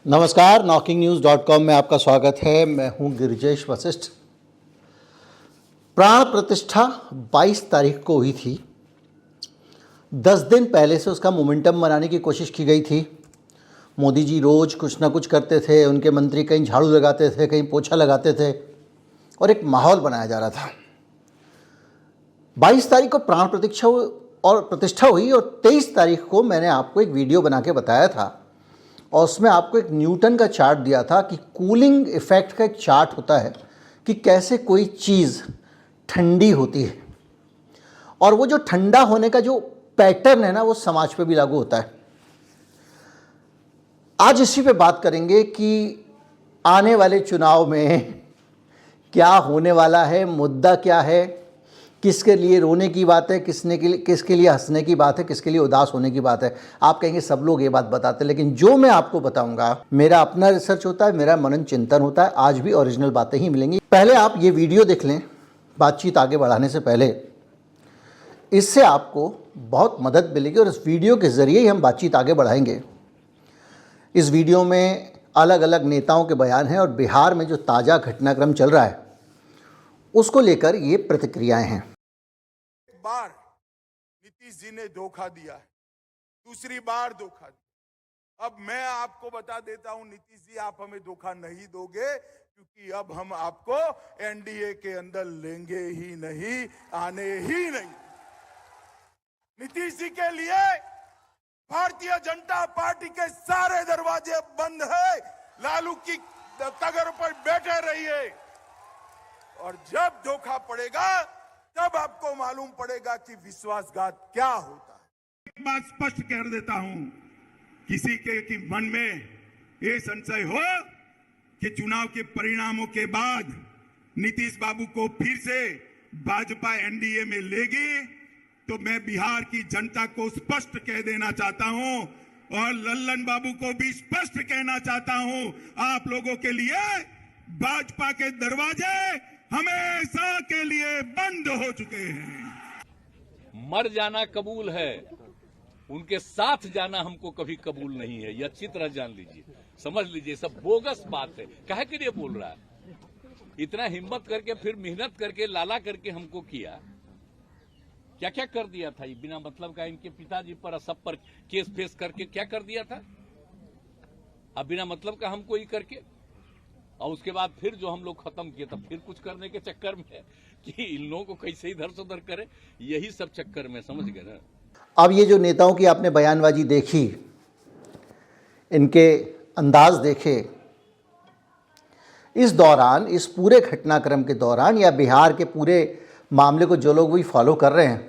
नमस्कार, knocking-news.com में आपका स्वागत है। मैं हूं गिरिजेश वशिष्ठ। प्राण प्रतिष्ठा 22 तारीख को हुई थी। 10 दिन पहले से उसका मोमेंटम बनाने की कोशिश की गई थी। मोदी जी रोज़ कुछ ना कुछ करते थे, उनके मंत्री कहीं झाड़ू लगाते थे, कहीं पोछा लगाते थे और एक माहौल बनाया जा रहा था। 22 तारीख को प्राण प्रतिष्ठा हुई और 23 तारीख को मैंने आपको एक वीडियो बना के बताया था और उसमें आपको एक न्यूटन का चार्ट दिया था कि कूलिंग इफ़ेक्ट का एक चार्ट होता है कि कैसे कोई चीज़ ठंडी होती है और वो जो ठंडा होने का जो पैटर्न है ना, वो समाज पे भी लागू होता है। आज इसी पे बात करेंगे कि आने वाले चुनाव में क्या होने वाला है, मुद्दा क्या है, किसके लिए रोने की बात है, किसके लिए हंसने की बात है, किसके लिए उदास होने की बात है। आप कहेंगे सब लोग ये बात बताते हैं, लेकिन जो मैं आपको बताऊंगा मेरा अपना रिसर्च होता है, मेरा मनन चिंतन होता है। आज भी ओरिजिनल बातें ही मिलेंगी। पहले आप ये वीडियो देख लें बातचीत आगे बढ़ाने से पहले, इससे आपको बहुत मदद मिलेगी और इस वीडियो के ज़रिए ही हम बातचीत आगे बढ़ाएंगे। इस वीडियो में अलग अलग नेताओं के बयान हैं और बिहार में जो ताज़ा घटनाक्रम चल रहा है उसको लेकर ये प्रतिक्रियाएं हैं। बार नीतीश जी ने धोखा दिया है, दूसरी बार धोखा दिया। अब मैं आपको बता देता हूं, नीतीश जी आप हमें धोखा नहीं दोगे, क्योंकि अब हम आपको एनडीए के अंदर लेंगे ही नहीं, आने ही नहीं। नीतीश जी के लिए भारतीय जनता पार्टी के सारे दरवाजे बंद है। लालू की तगर पर बैठे रहिए और जब धोखा पड़ेगा तब आपको मालूम पड़ेगा कि विश्वासघात क्या होता है। एक बात स्पष्ट कर देता हूं, किसी के मन में ये संशय हो कि चुनाव के परिणामों के बाद नीतीश बाबू को फिर से भाजपा एनडीए में लेगी, तो मैं बिहार की जनता को स्पष्ट कह देना चाहता हूं और लल्लन बाबू को भी स्पष्ट कहना चाहता हूं, आप लोगों के लिए भाजपा के दरवाजे हमेशा के लिए बंद हो चुके हैं। मर जाना कबूल है, उनके साथ जाना हमको कभी कबूल नहीं है। ये अच्छी तरह जान लीजिए, समझ लीजिए, सब बोगस बात है। काहे के लिए बोल रहा है? इतना हिम्मत करके फिर मेहनत करके लाला करके हमको किया, क्या क्या कर दिया था ये बिना मतलब का। इनके पिताजी पर सब पर केस फेस करके क्या कर दिया था, अब बिना मतलब का हमको ही करके। और उसके बाद फिर जो हम लोग खत्म किए, तब फिर कुछ करने के चक्कर में कि इन लोगों को कैसे इधर से उधर करे, यही सब चक्कर में, समझ गए ना। अब ये जो नेताओं की आपने बयानबाजी देखी, इनके अंदाज देखे, इस दौरान, इस पूरे घटनाक्रम के दौरान या बिहार के पूरे मामले को जो लोग भी फॉलो कर रहे हैं,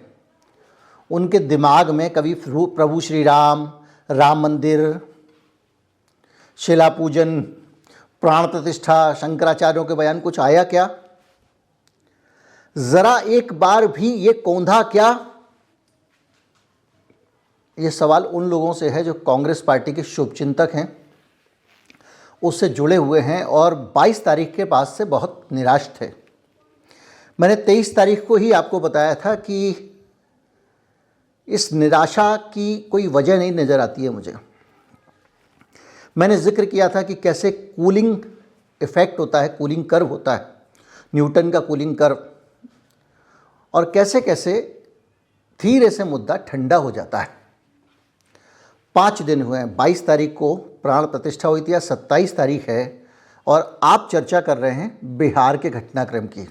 उनके दिमाग में कभी प्रभु श्री राम, राम मंदिर, शिला पूजन, प्राण प्रतिष्ठा, शंकराचार्यों के बयान कुछ आया क्या? जरा एक बार भी ये कौंधा क्या? ये सवाल उन लोगों से है जो कांग्रेस पार्टी के शुभचिंतक हैं, उससे जुड़े हुए हैं और 22 तारीख के बाद से बहुत निराश थे। मैंने 23 तारीख को ही आपको बताया था कि इस निराशा की कोई वजह नहीं नज़र आती है मुझे। मैंने जिक्र किया था कि कैसे कूलिंग इफ़ेक्ट होता है, कूलिंग कर्व होता है, न्यूटन का कूलिंग कर्व, और कैसे कैसे धीरे से मुद्दा ठंडा हो जाता है। 5 दिन हुए हैं, 22 तारीख को प्राण प्रतिष्ठा हुई थी, 27 तारीख है और आप चर्चा कर रहे हैं बिहार के घटनाक्रम की।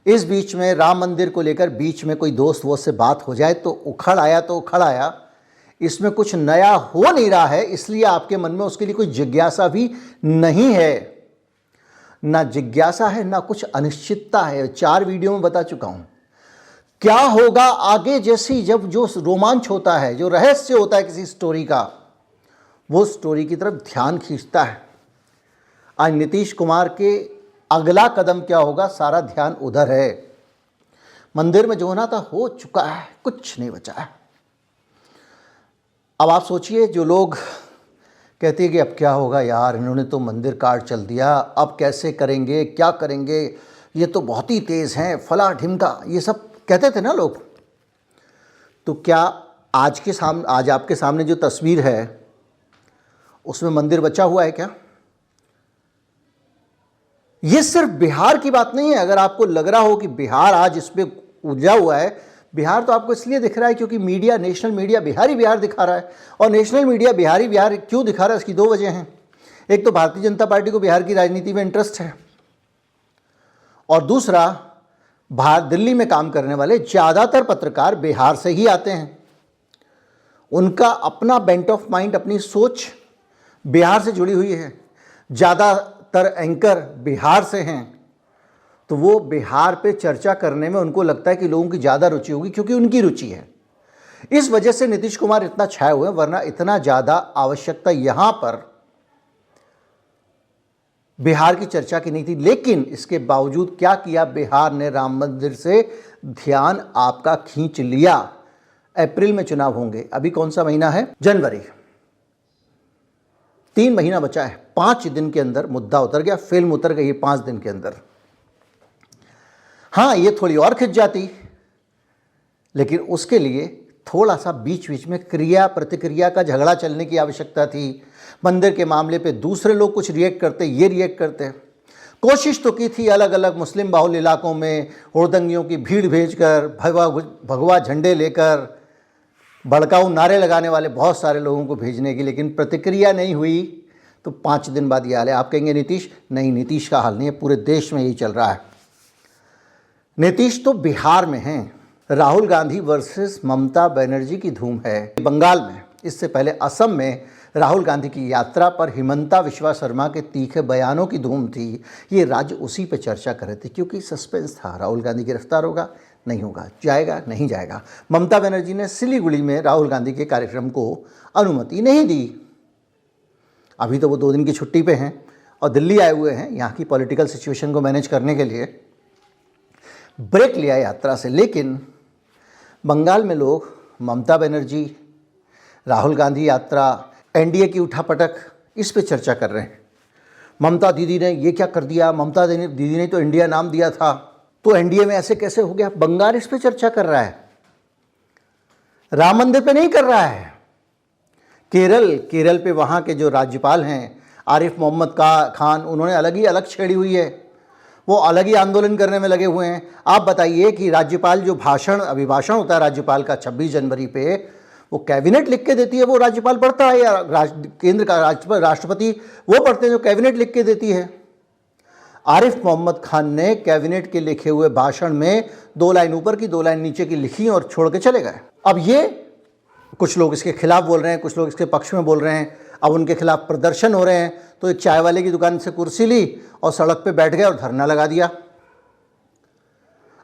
इस बीच में राम मंदिर को लेकर बीच में कोई दोस्त वोस्त से बात हो जाए तो उखड़ आया। इसमें कुछ नया हो नहीं रहा है, इसलिए आपके मन में उसके लिए कोई जिज्ञासा भी नहीं है। ना जिज्ञासा है, ना कुछ अनिश्चितता है। 4 वीडियो में बता चुका हूं क्या होगा आगे। जैसी जब जो रोमांच होता है, जो रहस्य होता है किसी स्टोरी का, वो स्टोरी की तरफ ध्यान खींचता है। आज नीतीश कुमार के अगला कदम क्या होगा, सारा ध्यान उधर है। मंदिर में जो होना था हो चुका है, कुछ नहीं बचा है। अब आप सोचिए, जो लोग कहते हैं कि अब क्या होगा यार, इन्होंने तो मंदिर काट चल दिया, अब कैसे करेंगे, क्या करेंगे, ये तो बहुत ही तेज़ हैं, फला ढिमका, ये सब कहते थे ना लोग। तो क्या आज आपके सामने जो तस्वीर है उसमें मंदिर बचा हुआ है क्या? ये सिर्फ बिहार की बात नहीं है। अगर आपको लग रहा हो कि बिहार आज इस पे उलझा हुआ है, बिहार तो आपको इसलिए दिख रहा है क्योंकि media, national media Bihari Bihar दिखा रहा है। और नेशनल मीडिया बिहारी बिहार क्यों दिखा रहा है, इसकी 2 वजह हैं। एक तो भारतीय जनता पार्टी को बिहार की राजनीति में इंटरेस्ट है, और दूसरा दिल्ली में काम करने वाले ज़्यादातर पत्रकार बिहार से ही आते हैं। उनका अपना बेंट ऑफ माइंड, अपनी सोच बिहार से जुड़ी हुई है। ज़्यादातर एंकर बिहार से हैं, तो वो बिहार पे चर्चा करने में उनको लगता है कि लोगों की ज़्यादा रुचि होगी, क्योंकि उनकी रुचि है। इस वजह से नीतीश कुमार इतना छाए हुए हैं, वरना इतना ज़्यादा आवश्यकता यहाँ पर बिहार की चर्चा की नहीं थी। लेकिन इसके बावजूद क्या किया बिहार ने, राम मंदिर से ध्यान आपका खींच लिया। अप्रैल में चुनाव होंगे, अभी कौन सा महीना है? जनवरी। 3 महीना बचा है। 5 दिन के अंदर मुद्दा उतर गया, फिल्म उतर गई है 5 दिन के अंदर। हाँ, ये थोड़ी और खिंच जाती, लेकिन उसके लिए थोड़ा सा बीच बीच में क्रिया प्रतिक्रिया का झगड़ा चलने की आवश्यकता थी। मंदिर के मामले पे दूसरे लोग कुछ रिएक्ट करते, ये रिएक्ट करते। कोशिश तो की थी अलग अलग मुस्लिम बाहुल इलाकों में हुड़दंगियों की भीड़ भेजकर, भगवा झंडे लेकर, भड़काऊ नारे लगाने वाले बहुत सारे लोगों को भेजने की, लेकिन प्रतिक्रिया नहीं हुई। तो 5 दिन बाद ये हाल है। आप कहेंगे नीतीश, नहीं, नीतीश का हाल नहीं है, पूरे देश में यही चल रहा है। नीतीश तो बिहार में हैं, राहुल गांधी वर्सेस ममता बनर्जी की धूम है बंगाल में। इससे पहले असम में राहुल गांधी की यात्रा पर हिमंता विश्वा शर्मा के तीखे बयानों की धूम थी। ये राज्य उसी पे चर्चा कर रहे थे, क्योंकि सस्पेंस था। राहुल गांधी गिरफ्तार होगा, नहीं होगा, जाएगा, नहीं जाएगा। ममता बनर्जी ने सिलीगुड़ी में राहुल गांधी के कार्यक्रम को अनुमति नहीं दी। अभी तो वो 2 दिन की छुट्टी पे हैं और दिल्ली आए हुए हैं यहाँ की पॉलिटिकल सिचुएशन को मैनेज करने के लिए। ब्रेक लिया यात्रा से। लेकिन बंगाल में लोग ममता बनर्जी, राहुल गांधी यात्रा, एनडीए की उठापटक, इस पे चर्चा कर रहे हैं। ममता दीदी ने ये क्या कर दिया, ममता दीदी ने तो इंडिया नाम दिया था, तो एनडीए में ऐसे कैसे हो गया? बंगाल इस पे चर्चा कर रहा है, राम मंदिर पे नहीं कर रहा है। केरल पे वहाँ के जो राज्यपाल हैं आरिफ मोहम्मद खान, उन्होंने अलग छेड़ी हुई है। वो अलग ही आंदोलन करने में लगे हुए हैं। आप बताइए कि राज्यपाल जो अभिभाषण होता है राज्यपाल का 26 जनवरी पे, वो कैबिनेट लिख के देती है, वो राज्यपाल पढ़ता है, या केंद्र का राष्ट्रपति वो पढ़ते हैं जो कैबिनेट लिख के देती है। आरिफ मोहम्मद खान ने कैबिनेट के लिखे हुए भाषण में 2 लाइन ऊपर की 2 लाइन नीचे की लिखी और छोड़ के चले गए। अब ये कुछ लोग इसके खिलाफ बोल रहे हैं, कुछ लोग इसके पक्ष में बोल रहे हैं। अब उनके खिलाफ प्रदर्शन हो रहे हैं, तो एक चाय वाले की दुकान से कुर्सी ली और सड़क पे बैठ गए और धरना लगा दिया।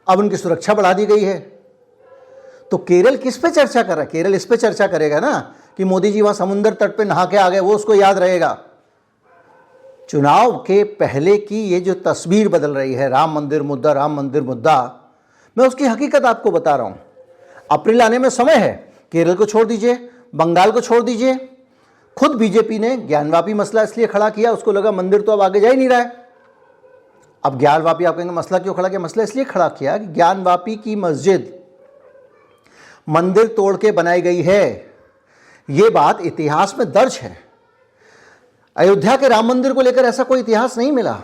अब उनकी सुरक्षा बढ़ा दी गई है। तो केरल किस पे चर्चा कर रहा है? केरल इस पे चर्चा करेगा ना कि मोदी जी वहां समुद्र तट पे नहा के आ गए, वो उसको याद रहेगा। चुनाव के पहले की ये जो तस्वीर बदल रही है, राम मंदिर मुद्दा, राम मंदिर मुद्दा, मैं उसकी हकीकत आपको बता रहा हूं। अप्रैल आने में समय है। केरल को छोड़ दीजिए, बंगाल को छोड़ दीजिए। खुद बीजेपी ने ज्ञानवापी मसला इसलिए खड़ा किया, उसको लगा मंदिर तो अब आगे जा ही नहीं रहा है। अब ज्ञानवापी, आप कहेंगे मसला क्यों खड़ा किया? मसला इसलिए खड़ा किया कि ज्ञानवापी की मस्जिद मंदिर तोड़ के बनाई गई है। ये बात इतिहास में दर्ज है। अयोध्या के राम मंदिर को लेकर ऐसा कोई इतिहास नहीं मिला,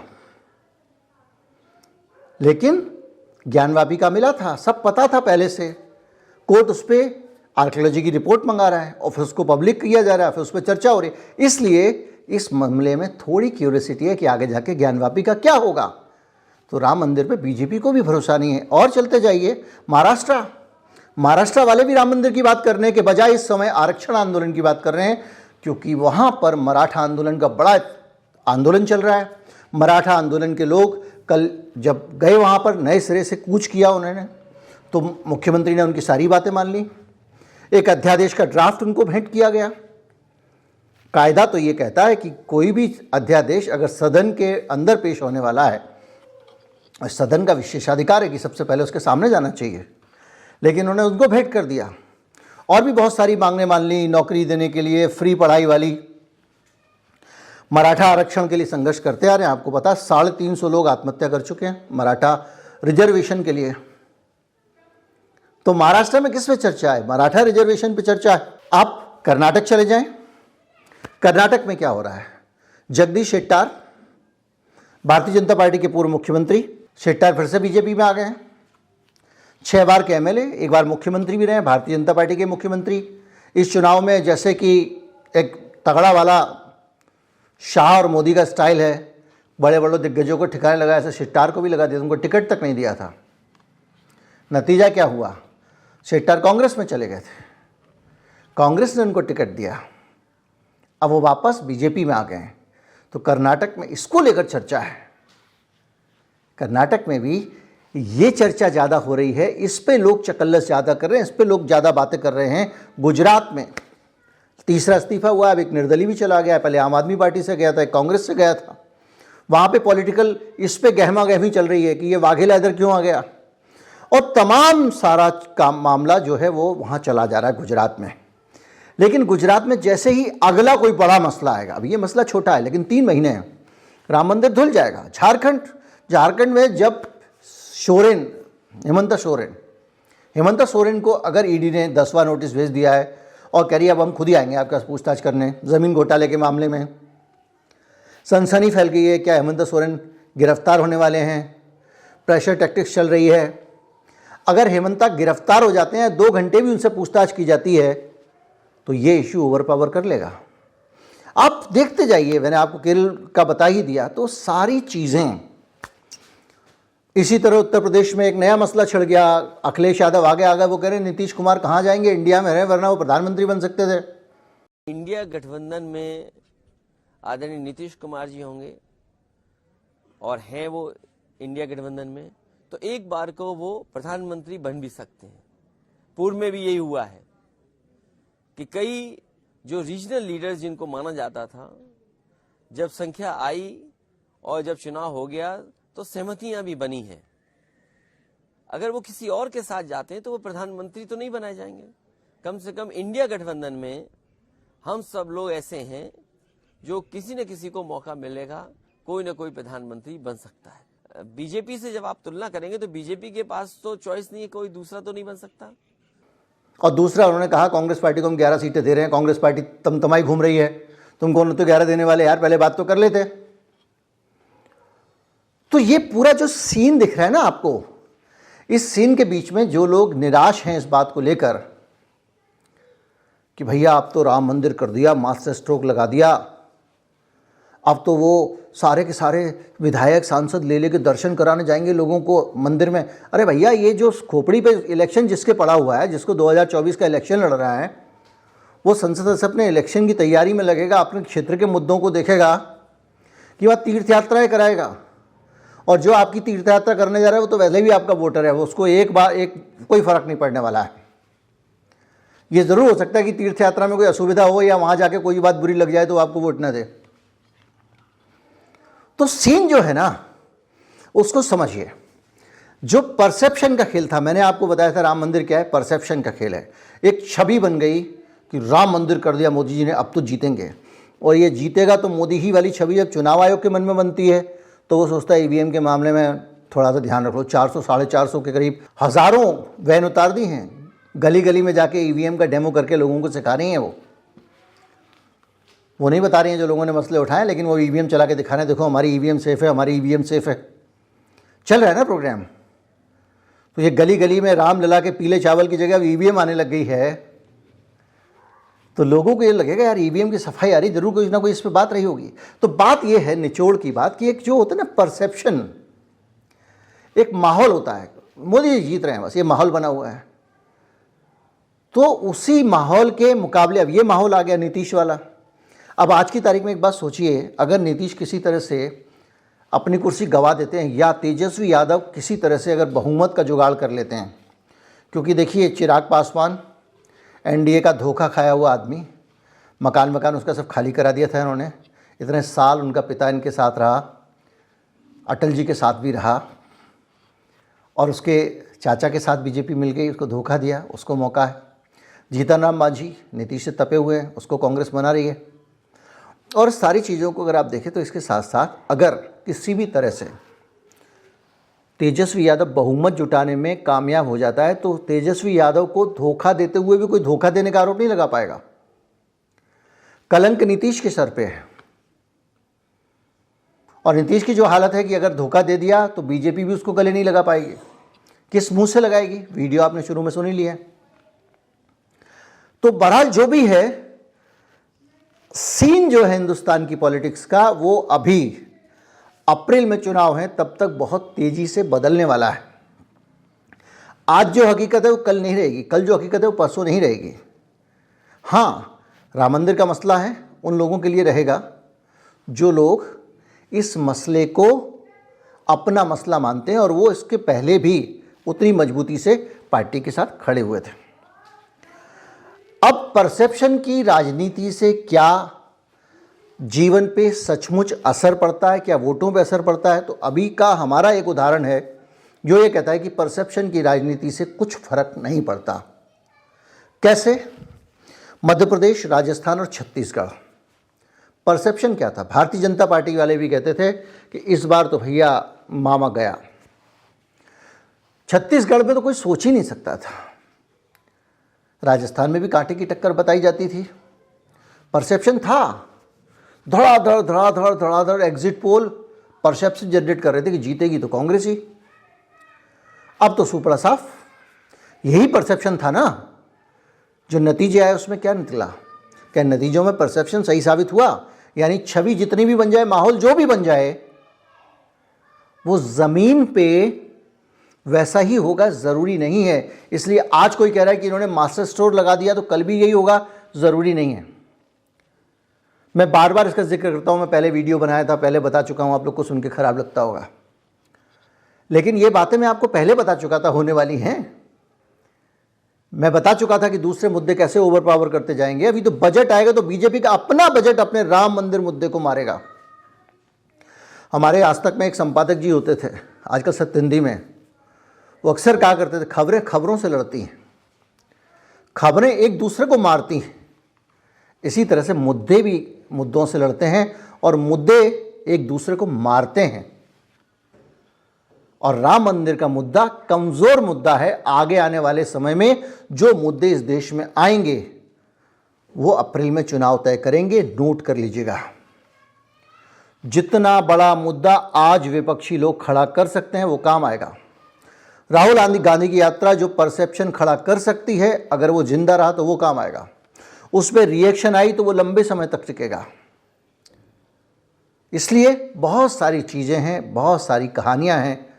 लेकिन ज्ञानवापी का मिला था। सब पता था पहले से। कोर्ट उस पर आर्कियोलॉजी की रिपोर्ट मंगा रहा है और फिर उसको पब्लिक किया जा रहा है, फिर उस पर चर्चा हो रही है। इसलिए इस मामले में थोड़ी क्यूरियोसिटी है कि आगे जाके ज्ञानवापी का क्या होगा। तो राम मंदिर पे बीजेपी को भी भरोसा नहीं है। और चलते जाइए, महाराष्ट्र वाले भी राम मंदिर की बात करने के बजाय इस समय आरक्षण आंदोलन की बात कर रहे हैं, क्योंकि वहाँ पर मराठा आंदोलन का बड़ा आंदोलन चल रहा है। मराठा आंदोलन के लोग कल जब गए वहाँ पर, नए सिरे से कूच किया उन्होंने, तो मुख्यमंत्री ने उनकी सारी बातें मान ली। एक अध्यादेश का ड्राफ्ट उनको भेंट किया गया। कायदा तो ये कहता है कि कोई भी अध्यादेश अगर सदन के अंदर पेश होने वाला है, सदन का विशेषाधिकार है कि सबसे पहले उसके सामने जाना चाहिए, लेकिन उन्होंने उनको भेंट कर दिया। और भी बहुत सारी मांगें मान ली, नौकरी देने के लिए, फ्री पढ़ाई वाली। मराठा आरक्षण के लिए संघर्ष करते आ रहे हैं। आपको पता है 350 लोग आत्महत्या कर चुके हैं मराठा रिजर्वेशन के लिए। तो महाराष्ट्र में किस पे चर्चा है? मराठा रिजर्वेशन पे चर्चा है। आप कर्नाटक चले जाएं, कर्नाटक में क्या हो रहा है? जगदीश शेट्टार, भारतीय जनता पार्टी के पूर्व मुख्यमंत्री, शेट्टार फिर से बीजेपी में आ गए हैं। 6 बार के एमएलए, एक बार मुख्यमंत्री भी रहे, भारतीय जनता पार्टी के मुख्यमंत्री। इस चुनाव में जैसे कि एक तगड़ा वाला शाह और मोदी का स्टाइल है, बड़े बड़े दिग्गजों को ठिकाने लगा, ऐसे शेट्टार को भी लगा दिया, उनको टिकट तक नहीं दिया था। नतीजा क्या हुआ? शेट्टार कांग्रेस में चले गए थे, कांग्रेस ने उनको टिकट दिया, अब वो वापस बीजेपी में आ गए हैं। तो कर्नाटक में इसको लेकर चर्चा है, कर्नाटक में भी ये चर्चा ज़्यादा हो रही है, इस पे लोग चकल्लस ज़्यादा कर रहे हैं, इस पे लोग ज़्यादा बातें कर रहे हैं। गुजरात में तीसरा इस्तीफा हुआ, अब एक निर्दलीय भी चला गया, पहले आम आदमी पार्टी से गया था, एक कांग्रेस से गया था। वहाँ पे पॉलिटिकल इस पे गहमा गहमी चल रही है कि ये वाघेला इधर क्यों आ गया, और तमाम सारा काम मामला जो है वो वहाँ चला जा रहा है गुजरात में। लेकिन गुजरात में जैसे ही अगला कोई बड़ा मसला आएगा, अब ये मसला छोटा है लेकिन 3 महीने हैं, राम मंदिर धुल जाएगा। झारखंड में जब हेमंत सोरेन को अगर ईडी ने 10वां नोटिस भेज दिया है और कह रही है अब हम खुद ही आएंगे आपके पास पूछताछ करने, ज़मीन घोटाले के मामले में सनसनी फैल गई है, क्या हेमंत सोरेन गिरफ्तार होने वाले हैं, प्रेशर टैक्टिक्स चल रही है। अगर हेमंत गिरफ्तार हो जाते हैं, 2 घंटे भी उनसे पूछताछ की जाती है, तो ये इश्यू ओवर पावर कर लेगा। आप देखते जाइए, मैंने आपको केरल का बता ही दिया, तो सारी चीज़ें इसी तरह। उत्तर प्रदेश में एक नया मसला छिड़ गया, अखिलेश यादव आगे आ गए, वो कह रहे नीतीश कुमार कहाँ जाएंगे, इंडिया में रहे, वरना वो प्रधानमंत्री बन सकते थे। इंडिया गठबंधन में आदरणीय नीतीश कुमार जी होंगे और हैं वो इंडिया गठबंधन में, तो एक बार को वो प्रधानमंत्री बन भी सकते हैं। पूर्व में भी यही हुआ है कि कई जो रीजनल लीडर्स जिनको माना जाता था, जब संख्या आई और जब चुनाव हो गया तो सहमतियां भी बनी हैं। अगर वो किसी और के साथ जाते हैं तो वो प्रधानमंत्री तो नहीं बनाए जाएंगे। कम से कम इंडिया गठबंधन में हम सब लोग ऐसे हैं जो किसी न किसी को मौका मिलेगा, कोई ना कोई प्रधानमंत्री बन सकता है। बीजेपी से जब आप तुलना करेंगे तो बीजेपी के पास तो चॉइस नहीं है, कोई दूसरा तो नहीं बन सकता। और दूसरा उन्होंने कहा कांग्रेस पार्टी को हम 11 सीटें दे रहे हैं, कांग्रेस पार्टी तमतमाई घूम रही है, तुमको तो 11 देने वाले, यार पहले बात तो कर लेते। तो ये पूरा जो सीन दिख रहा है ना आपको, इस सीन के बीच में जो लोग निराश हैं इस बात को लेकर कि भैया अब तो राम मंदिर कर दिया, मास्टर स्ट्रोक लगा दिया, अब तो वो सारे के सारे विधायक सांसद ले लेके दर्शन कराने जाएंगे लोगों को मंदिर में। अरे भैया, ये जो खोपड़ी पे इलेक्शन जिसके पड़ा हुआ है, जिसको 2024 का इलेक्शन लड़ रहा है, वो संसद से अपने इलेक्शन की तैयारी में लगेगा, अपने क्षेत्र के मुद्दों को देखेगा कि वह तीर्थ यात्राएँ कराएगा। और जो आपकी तीर्थ यात्रा करने जा रहा है वो तो वैसे भी आपका वोटर है, वो उसको एक कोई फ़र्क नहीं पड़ने वाला है। ये ज़रूर हो सकता है कि तीर्थ यात्रा में कोई असुविधा हो या वहाँ जाके कोई बात बुरी लग जाए तो आपको वोट ना दे। तो सीन जो है ना उसको समझिए। जो परसेप्शन का खेल था, मैंने आपको बताया था राम मंदिर क्या है, परसेप्शन का खेल है। एक छवि बन गई कि राम मंदिर कर दिया मोदी जी ने, अब तो जीतेंगे, और ये जीतेगा तो मोदी ही वाली छवि जब चुनाव आयोग के मन में बनती है तो वो सोचता है ईवीएम के मामले में थोड़ा सा ध्यान रख लो। 400 साढ़े 400 के करीब हज़ारों वैन उतार दी हैं, गली गली में जाके ईवीएम का डेमो करके लोगों को सिखा रही हैं। वो नहीं बता रही हैं जो लोगों ने मसले उठाए, लेकिन वो ईवीएम चला के दिखा रहे हैं, देखो हमारी ईवीएम सेफ़ है, हमारी ईवीएम सेफ़ है। चल रहा है ना प्रोग्राम। तो ये गली गली में रामलला के पीले चावल की जगह अब ईवीएम आने लग गई है, तो लोगों को ये लगेगा यार ईवीएम की सफाई आ रही, जरूर कोई ना कोई इस पर बात रही होगी। तो बात ये है, निचोड़ की बात, कि एक जो होता है ना परसेप्शन, एक माहौल होता है, मोदी जी जीत रहे हैं, बस ये माहौल बना हुआ है। तो उसी माहौल के मुकाबले अब ये माहौल आ गया नीतीश वाला। अब आज की तारीख में एक बात सोचिए, अगर नीतीश किसी तरह से अपनी कुर्सी गंवा देते हैं या तेजस्वी यादव किसी तरह से अगर बहुमत का जुगाड़ कर लेते हैं, क्योंकि देखिए चिराग पासवान एनडीए का धोखा खाया हुआ आदमी, मकान उसका सब खाली करा दिया था इन्होंने, इतने साल उनका पिता इनके साथ रहा, अटल जी के साथ भी रहा, और उसके चाचा के साथ बीजेपी मिल गई, उसको धोखा दिया, उसको मौका है। जीतन राम मांझी नीतीश से तपे हुए हैं, उसको कांग्रेस बना रही है। और सारी चीज़ों को अगर आप देखें तो इसके साथ साथ अगर किसी भी तरह से तेजस्वी यादव बहुमत जुटाने में कामयाब हो जाता है तो तेजस्वी यादव को धोखा देते हुए भी कोई धोखा देने का आरोप नहीं लगा पाएगा। कलंक नीतीश के सर पे है। और नीतीश की जो हालत है कि अगर धोखा दे दिया तो बीजेपी भी उसको गले नहीं लगा पाएगी। किस मुंह से लगाएगी? वीडियो आपने शुरू में सुन ही लिया। तो बहरहाल जो भी है, सीन जो है हिंदुस्तान की पॉलिटिक्स का, वो अभी अप्रैल में चुनाव है तब तक बहुत तेजी से बदलने वाला है। आज जो हकीकत है वो कल नहीं रहेगी, कल जो हकीकत है वो परसों नहीं रहेगी। हाँ, राम मंदिर का मसला है, उन लोगों के लिए रहेगा जो लोग इस मसले को अपना मसला मानते हैं और वो इसके पहले भी उतनी मजबूती से पार्टी के साथ खड़े हुए थे। अब परसेप्शन की राजनीति से क्या जीवन पे सचमुच असर पड़ता है, क्या वोटों पे असर पड़ता है? तो अभी का हमारा एक उदाहरण है जो ये कहता है कि परसेप्शन की राजनीति से कुछ फर्क नहीं पड़ता। कैसे? मध्य प्रदेश, राजस्थान और छत्तीसगढ़। परसेप्शन क्या था? भारतीय जनता पार्टी वाले भी कहते थे कि इस बार तो भैया मामा गया। छत्तीसगढ़ में तो कोई सोच ही नहीं सकता था। राजस्थान में भी कांटे की टक्कर बताई जाती थी। परसेप्शन था, धड़ाधड़ एग्जिट पोल परसेप्शन जनरेट कर रहे थे कि जीतेगी तो कांग्रेस ही। अब तो सुपड़ा साफ यही परसेप्शन था ना। जो नतीजे आए उसमें क्या निकला? क्या नतीजों में परसेप्शन सही साबित हुआ? यानी छवि जितनी भी बन जाए, माहौल जो भी बन जाए, वो जमीन पे वैसा ही होगा जरूरी नहीं है। इसलिए आज कोई कह रहा है कि इन्होंने मास्टर स्ट्रोक लगा दिया तो कल भी यही होगा, जरूरी नहीं है। मैं बार बार इसका जिक्र करता हूं, मैं पहले वीडियो बनाया था, पहले बता चुका हूं, आप लोग को सुन के खराब लगता होगा, लेकिन ये बातें मैं आपको पहले बता चुका था होने वाली हैं। मैं बता चुका था कि दूसरे मुद्दे कैसे ओवर पावर करते जाएंगे। अभी तो बजट आएगा तो बीजेपी का अपना बजट अपने राम मंदिर मुद्दे को मारेगा। हमारे आज तक में एक संपादक जी होते थे, आजकल सत्यहिंदी में, वो अक्सर कहा करते थे, खबरें खबरों से लड़ती हैं, खबरें एक दूसरे को मारती हैं। इसी तरह से मुद्दे भी मुद्दों से लड़ते हैं और मुद्दे एक दूसरे को मारते हैं। और राम मंदिर का मुद्दा कमजोर मुद्दा है। आगे आने वाले समय में जो मुद्दे इस देश में आएंगे वो अप्रैल में चुनाव तय करेंगे। नोट कर लीजिएगा, जितना बड़ा मुद्दा आज विपक्षी लोग खड़ा कर सकते हैं वो काम आएगा। राहुल गांधी की यात्रा जो परसेप्शन खड़ा कर सकती है, अगर वो जिंदा रहा तो वो काम आएगा। उस पर रिएक्शन आई तो वो लंबे समय तक टिकेगा। इसलिए बहुत सारी चीज़ें हैं, बहुत सारी कहानियां हैं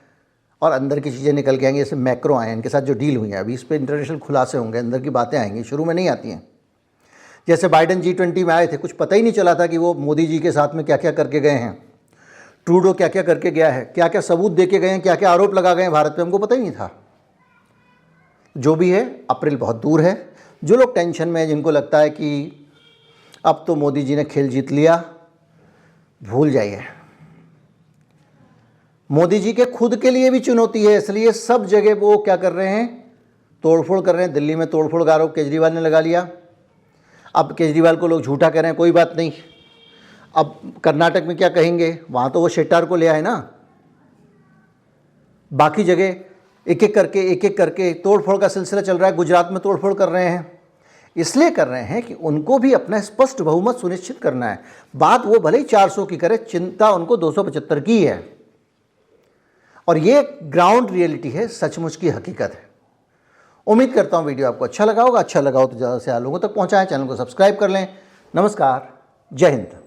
और अंदर की चीज़ें निकल के आएंगी। जैसे मैक्रो आए, इनके साथ जो डील हुई है, अभी इस पर इंटरनेशनल खुलासे होंगे, अंदर की बातें आएंगी, शुरू में नहीं आती हैं। जैसे बाइडेन G20 में आए थे, कुछ पता ही नहीं चला था कि वो मोदी जी के साथ में क्या क्या करके गए हैं, ट्रूडो क्या क्या करके गया है, क्या क्या सबूत दे के गए हैं, क्या क्या आरोप लगा गए हैं भारत पे, हमको पता ही नहीं था। जो भी है, अप्रैल बहुत दूर है। जो लोग टेंशन में हैं, जिनको लगता है कि अब तो मोदी जी ने खेल जीत लिया, भूल जाइए। मोदी जी के खुद के लिए भी चुनौती है, इसलिए सब जगह वो क्या कर रहे हैं, तोड़फोड़ कर रहे हैं। दिल्ली में तोड़फोड़ का आरोप केजरीवाल ने लगा लिया। अब केजरीवाल को लोग झूठा कह रहे हैं, कोई बात नहीं। अब कर्नाटक में क्या कहेंगे, वहाँ तो वो शेट्टार को ले आए ना। बाकी जगह एक एक करके तोड़फोड़ का सिलसिला चल रहा है। गुजरात में तोड़फोड़ कर रहे हैं, इसलिए कर रहे हैं कि उनको भी अपना स्पष्ट बहुमत सुनिश्चित करना है। बात वो भले ही 400 की करे, चिंता उनको 275 की है। और ये ग्राउंड रियलिटी है, सचमुच की हकीकत है। उम्मीद करता हूँ वीडियो आपको अच्छा लगा होगा। अच्छा लगा हो तो ज़्यादा से ज़्यादा लोगों तक पहुँचाएं, चैनल को सब्सक्राइब कर लें। नमस्कार, जय हिंद।